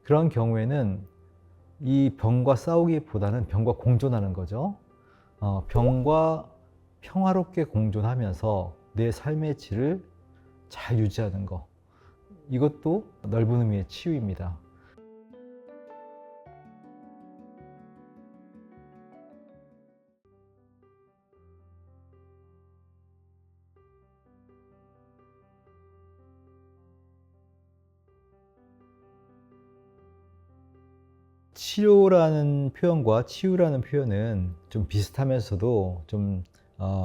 그런 경우에는 이 병과 싸우기보다는 병과 공존하는 거죠. 병과 평화롭게 공존하면서 내 삶의 질을 잘 유지하는 거. 이것도 넓은 의미의 치유입니다. 치료라는 표현과 치유라는 표현은 좀 비슷하면서도 좀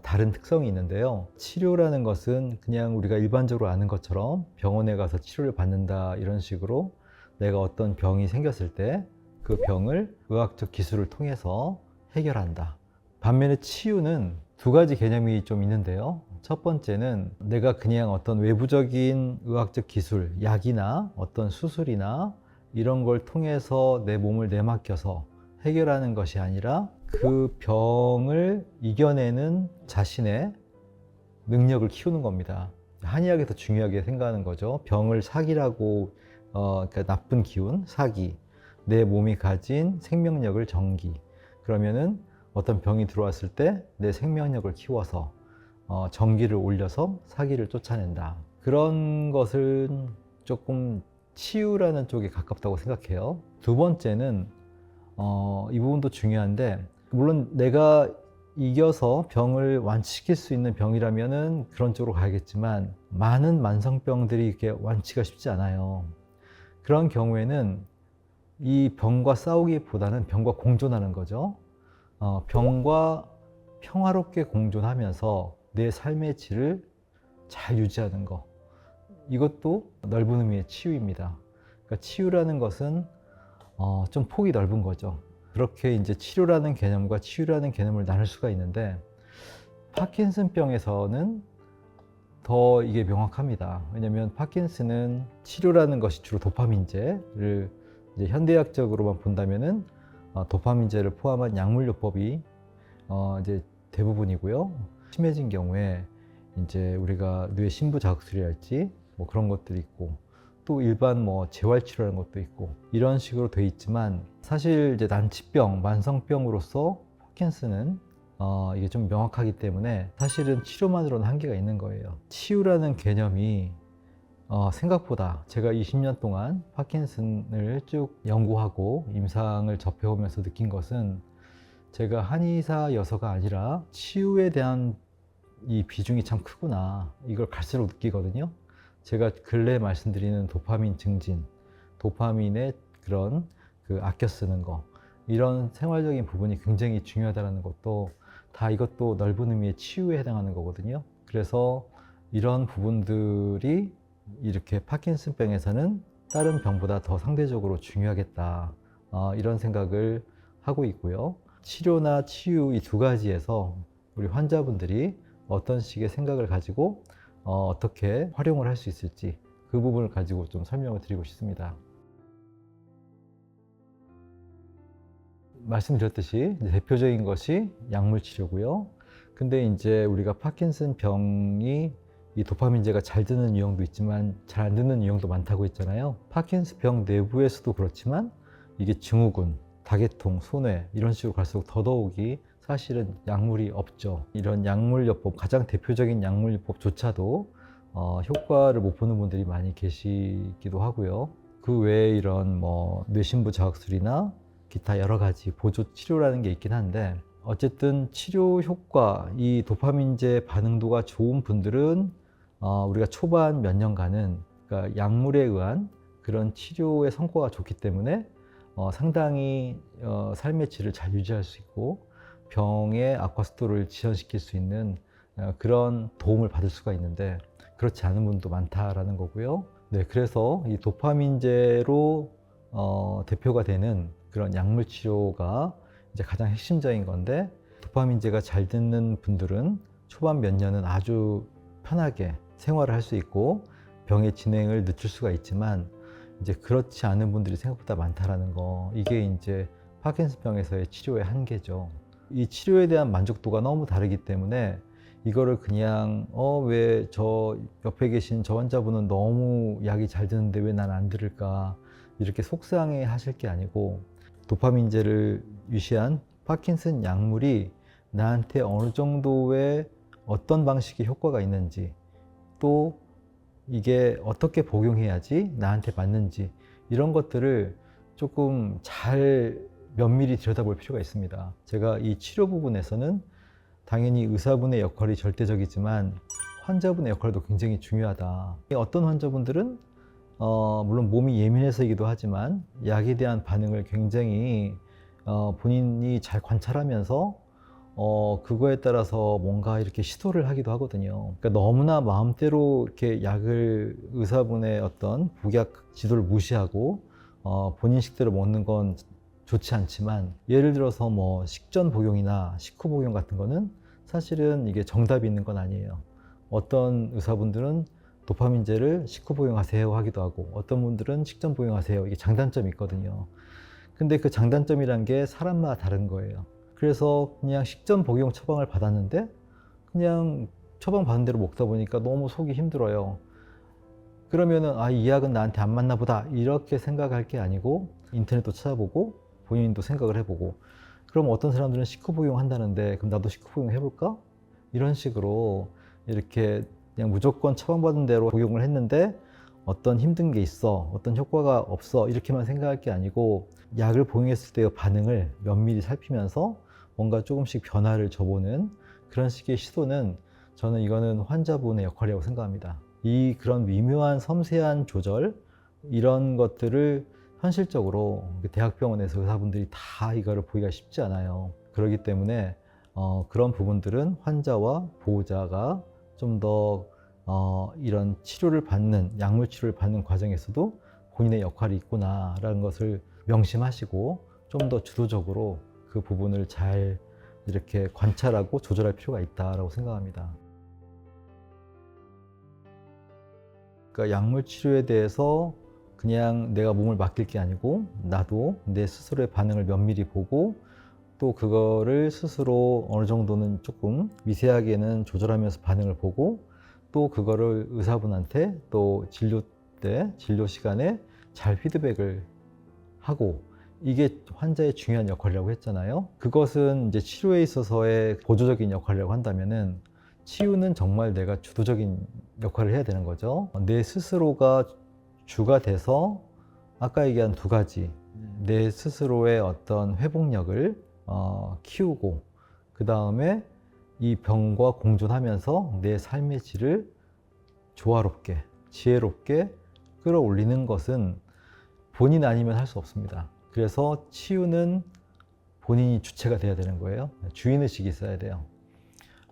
다른 특성이 있는데요. 치료라는 것은 그냥 우리가 일반적으로 아는 것처럼 병원에 가서 치료를 받는다 이런 식으로 내가 어떤 병이 생겼을 때 그 병을 의학적 기술을 통해서 해결한다. 반면에 치유는 두 가지 개념이 좀 있는데요. 첫 번째는 내가 그냥 어떤 외부적인 의학적 기술, 약이나 어떤 수술이나 이런 걸 통해서 내 몸을 내맡겨서 해결하는 것이 아니라 그 병을 이겨내는 자신의 능력을 키우는 겁니다. 한의학에서 중요하게 생각하는 거죠. 병을 사기라고, 그러니까 나쁜 기운, 사기, 내 몸이 가진 생명력을 정기. 그러면은 어떤 병이 들어왔을 때 내 생명력을 키워서 정기를 올려서 사기를 쫓아낸다. 그런 것은 조금 치유라는 쪽에 가깝다고 생각해요. 두 번째는 이 부분도 중요한데, 물론 내가 이겨서 병을 완치시킬 수 있는 병이라면은 그런 쪽으로 가야겠지만 많은 만성병들이 이렇게 완치가 쉽지 않아요. 그런 경우에는 이 병과 싸우기보다는 병과 공존하는 거죠. 병과 평화롭게 공존하면서 내 삶의 질을 잘 유지하는 거. 이것도 넓은 의미의 치유입니다. 그러니까 치유라는 것은 좀 폭이 넓은 거죠. 그렇게 이제 치료라는 개념과 치유라는 개념을 나눌 수가 있는데, 파킨슨병에서는 더 이게 명확합니다. 왜냐하면 파킨슨은 치료라는 것이 주로 도파민제를 이제 현대학적으로만 본다면은 도파민제를 포함한 약물요법이 이제 대부분이고요. 심해진 경우에 이제 우리가 뇌 심부 자극술이랄지 뭐 그런 것들이 있고, 또 일반 뭐 재활치료라는 것도 있고, 이런 식으로 돼 있지만 사실 이제 난치병, 만성병으로서 파킨슨은 이게 좀 명확하기 때문에 사실은 치료만으로는 한계가 있는 거예요. 치유라는 개념이 생각보다, 제가 20년 동안 파킨슨을 쭉 연구하고 임상을 접해오면서 느낀 것은, 제가 한의사여서가 아니라 치유에 대한 이 비중이 참 크구나, 이걸 갈수록 느끼거든요. 제가 근래에 말씀드리는 도파민 증진, 도파민의 그런 아껴 쓰는 거, 이런 생활적인 부분이 굉장히 중요하다는 것도 다 이것도 넓은 의미의 치유에 해당하는 거거든요. 그래서 이런 부분들이 이렇게 파킨슨병에서는 다른 병보다 더 상대적으로 중요하겠다, 이런 생각을 하고 있고요. 치료나 치유 이 두 가지에서 우리 환자분들이 어떤 식의 생각을 가지고 어떻게 활용을 할 수 있을지, 그 부분을 가지고 좀 설명을 드리고 싶습니다. 말씀드렸듯이 대표적인 것이 약물 치료고요. 근데 이제 우리가 파킨슨 병이 이 도파민제가 잘 드는 유형도 있지만 잘 안 드는 유형도 많다고 했잖아요. 파킨슨 병 내부에서도 그렇지만 이게 증후군, 다계통, 손해 이런 식으로 갈수록 더더욱이 사실은 약물이 없죠. 이런 약물요법, 가장 대표적인 약물요법조차도 효과를 못 보는 분들이 많이 계시기도 하고요. 그 외에 이런 뭐 뇌신부 자극술이나 기타 여러 가지 보조 치료라는 게 있긴 한데, 어쨌든 치료 효과, 이 도파민제 반응도가 좋은 분들은 우리가 초반 몇 년간은, 그러니까 약물에 의한 그런 치료의 성과가 좋기 때문에 상당히 삶의 질을 잘 유지할 수 있고 병의 악화 속도를 지연시킬 수 있는 그런 도움을 받을 수가 있는데, 그렇지 않은 분도 많다라는 거고요. 네, 그래서 이 도파민제로 대표가 되는 그런 약물 치료가 이제 가장 핵심적인 건데, 도파민제가 잘 듣는 분들은 초반 몇 년은 아주 편하게 생활을 할 수 있고 병의 진행을 늦출 수가 있지만, 이제 그렇지 않은 분들이 생각보다 많다라는 거, 이게 이제 파킨슨병에서의 치료의 한계죠. 이 치료에 대한 만족도가 너무 다르기 때문에 이거를 그냥 왜 저 옆에 계신 저 환자분은 너무 약이 잘 드는데 왜 난 안 들을까, 이렇게 속상해 하실 게 아니고 도파민제를 위시한 파킨슨 약물이 나한테 어느 정도의 어떤 방식의 효과가 있는지, 또 이게 어떻게 복용해야지 나한테 맞는지, 이런 것들을 조금 잘 면밀히 들여다볼 필요가 있습니다. 제가 이 치료 부분에서는 당연히 의사분의 역할이 절대적이지만 환자분의 역할도 굉장히 중요하다. 어떤 환자분들은 물론 몸이 예민해서이기도 하지만 약에 대한 반응을 굉장히 본인이 잘 관찰하면서 그거에 따라서 뭔가 이렇게 시도를 하기도 하거든요. 그러니까 너무나 마음대로 이렇게 약을 의사분의 어떤 복약 지도를 무시하고 본인 식대로 먹는 건 좋지 않지만, 예를 들어서 뭐 식전 복용이나 식후 복용 같은 거는 사실은 이게 정답이 있는 건 아니에요. 어떤 의사분들은 도파민제를 식후 복용하세요 하기도 하고, 어떤 분들은 식전 복용하세요. 이게 장단점이 있거든요. 근데 그 장단점이란 게 사람마다 다른 거예요. 그래서 그냥 식전 복용 처방을 받았는데 그냥 처방 받은 대로 먹다 보니까 너무 속이 힘들어요. 그러면은 이 약은 나한테 안 맞나 보다 이렇게 생각할 게 아니고, 인터넷도 찾아보고 본인도 생각을 해보고, 그럼 어떤 사람들은 식후 복용 한다는데 그럼 나도 식후 복용 해볼까? 이런 식으로 이렇게 그냥 무조건 처방받은 대로 복용을 했는데 어떤 힘든 게 있어, 어떤 효과가 없어, 이렇게만 생각할 게 아니고 약을 복용했을 때의 반응을 면밀히 살피면서 뭔가 조금씩 변화를 줘보는 그런 식의 시도는, 저는 이거는 환자분의 역할이라고 생각합니다. 그런 미묘한 섬세한 조절, 이런 것들을 현실적으로 대학병원에서 의사분들이 다 이거를 보기가 쉽지 않아요. 그렇기 때문에 그런 부분들은 환자와 보호자가 좀 더 이런 치료를 받는, 약물 치료를 받는 과정에서도 본인의 역할이 있구나라는 것을 명심하시고 좀 더 주도적으로 그 부분을 잘 이렇게 관찰하고 조절할 필요가 있다고 생각합니다. 그러니까 약물 치료에 대해서 그냥 내가 몸을 맡길 게 아니고 나도 내 스스로의 반응을 면밀히 보고, 또 그거를 스스로 어느 정도는 조금 미세하게는 조절하면서 반응을 보고, 또 그거를 의사분한테 또 진료 때, 진료 시간에 잘 피드백을 하고, 이게 환자의 중요한 역할이라고 했잖아요. 그것은 이제 치료에 있어서의 보조적인 역할이라고 한다면은, 치유는 정말 내가 주도적인 역할을 해야 되는 거죠. 내 스스로가 주가 돼서 아까 얘기한 두 가지, 내 스스로의 어떤 회복력을 키우고, 그 다음에 이 병과 공존하면서 내 삶의 질을 조화롭게, 지혜롭게 끌어올리는 것은 본인 아니면 할 수 없습니다. 그래서 치유는 본인이 주체가 돼야 되는 거예요. 주인의식이 있어야 돼요.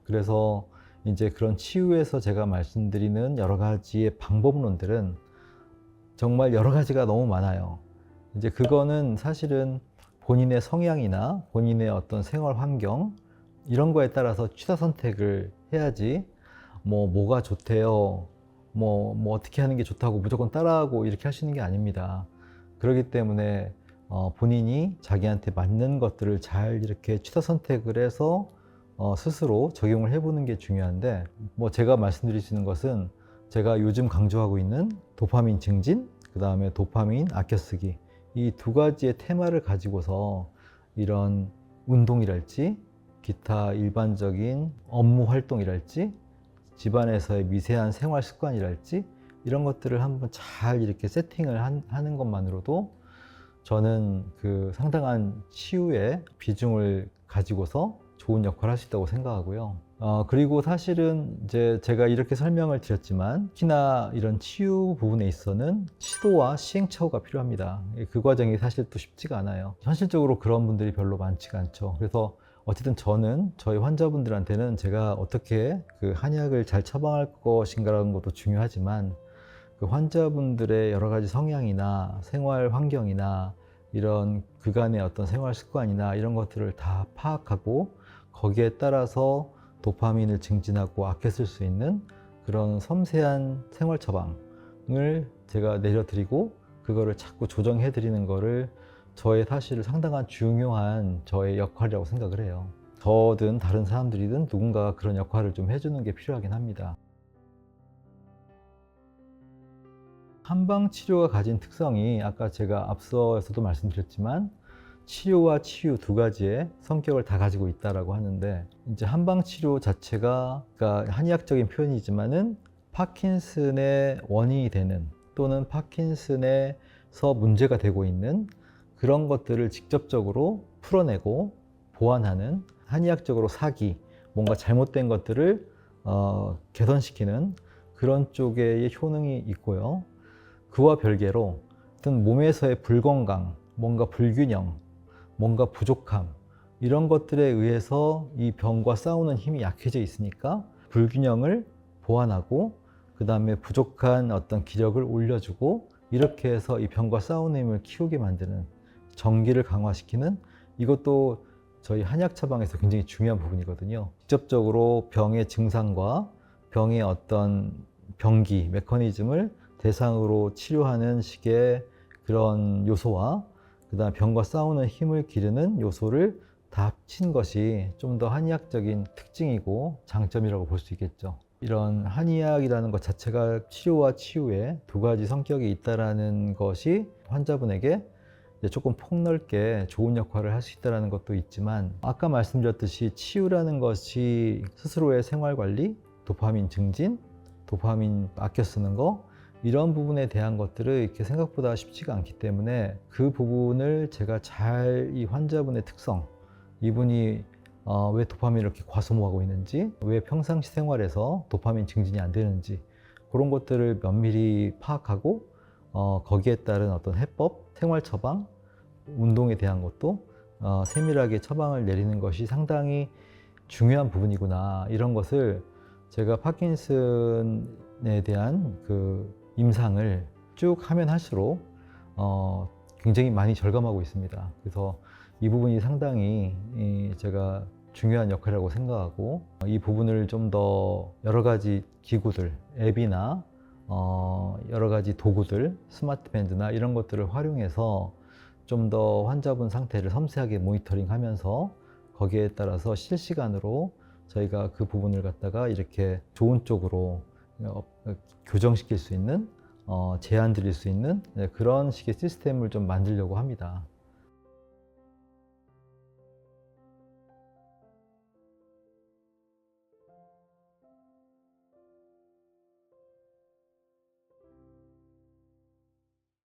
그래서 이제 그런 치유에서 제가 말씀드리는 여러 가지의 방법론들은 정말 여러 가지가 너무 많아요. 이제 그거는 사실은 본인의 성향이나 본인의 어떤 생활 환경, 이런 거에 따라서 취사 선택을 해야지, 뭐가 좋대요, 뭐 어떻게 하는 게 좋다고 무조건 따라하고 이렇게 하시는 게 아닙니다. 그렇기 때문에 본인이 자기한테 맞는 것들을 잘 이렇게 취사 선택을 해서 스스로 적용을 해보는 게 중요한데, 제가 말씀드릴 수 있는 것은 제가 요즘 강조하고 있는 도파민 증진, 그 다음에 도파민 아껴쓰기, 이 두 가지의 테마를 가지고서 이런 운동이랄지 기타 일반적인 업무 활동이랄지 집안에서의 미세한 생활 습관이랄지 이런 것들을 한번 잘 이렇게 세팅을 하는 것만으로도 저는 그 상당한 치유의 비중을 가지고서 좋은 역할을 할 수 있다고 생각하고요. 그리고 사실은 이제 제가 이렇게 설명을 드렸지만 특히나 이런 치유 부분에 있어서는 시도와 시행착오가 필요합니다. 그 과정이 사실 또 쉽지가 않아요. 현실적으로 그런 분들이 별로 많지가 않죠. 그래서 어쨌든 저는 저희 환자분들한테는 제가 어떻게 그 한약을 잘 처방할 것인가라는 것도 중요하지만, 그 환자분들의 여러 가지 성향이나 생활 환경이나 이런 그간의 어떤 생활 습관이나 이런 것들을 다 파악하고 거기에 따라서 도파민을 증진하고 아껴 쓸 수 있는 그런 섬세한 생활 처방을 제가 내려드리고 그거를 자꾸 조정해 드리는 거를 저의 사실 상당한 중요한 저의 역할이라고 생각을 해요. 저든 다른 사람들이든 누군가가 그런 역할을 좀 해주는 게 필요하긴 합니다. 한방 치료가 가진 특성이 아까 제가 앞서서도 말씀드렸지만 치료와 치유 두 가지의 성격을 다 가지고 있다라고 하는데, 이제 한방 치료 자체가 그러니까 한의학적인 표현이지만은 파킨슨의 원인이 되는 또는 파킨슨에서 문제가 되고 있는 그런 것들을 직접적으로 풀어내고 보완하는, 한의학적으로 사기, 뭔가 잘못된 것들을 개선시키는 그런 쪽의 효능이 있고요. 그와 별개로 어떤 몸에서의 불건강, 뭔가 불균형, 뭔가 부족함, 이런 것들에 의해서 이 병과 싸우는 힘이 약해져 있으니까 불균형을 보완하고 그 다음에 부족한 어떤 기력을 올려주고, 이렇게 해서 이 병과 싸우는 힘을 키우게 만드는, 정기를 강화시키는, 이것도 저희 한약 처방에서 굉장히 중요한 부분이거든요. 직접적으로 병의 증상과 병의 어떤 병기, 메커니즘을 대상으로 치료하는 식의 그런 요소와 그 다음 병과 싸우는 힘을 기르는 요소를 다 합친 것이 좀 더 한의학적인 특징이고 장점이라고 볼 수 있겠죠. 이런 한의학이라는 것 자체가 치료와 치유에 두 가지 성격이 있다는 것이 환자분에게 조금 폭넓게 좋은 역할을 할 수 있다는 것도 있지만, 아까 말씀드렸듯이 치유라는 것이 스스로의 생활관리, 도파민 증진, 도파민 아껴 쓰는 거, 이런 부분에 대한 것들을 이렇게 생각보다 쉽지가 않기 때문에 그 부분을 제가 잘 이 환자분의 특성, 이분이 왜 도파민을 이렇게 과소모하고 있는지, 왜 평상시 생활에서 도파민 증진이 안 되는지, 그런 것들을 면밀히 파악하고 거기에 따른 어떤 해법, 생활 처방, 운동에 대한 것도 세밀하게 처방을 내리는 것이 상당히 중요한 부분이구나, 이런 것을 제가 파킨슨에 대한 그 임상을 쭉 하면 할수록 굉장히 많이 절감하고 있습니다. 그래서 이 부분이 상당히 제가 중요한 역할이라고 생각하고, 이 부분을 좀 더 여러 가지 기구들, 앱이나 여러 가지 도구들, 스마트밴드나 이런 것들을 활용해서 좀 더 환자분 상태를 섬세하게 모니터링하면서 거기에 따라서 실시간으로 저희가 그 부분을 갖다가 이렇게 좋은 쪽으로 교정시킬 수 있는, 제안 드릴 수 있는 그런 식의 시스템을 좀 만들려고 합니다.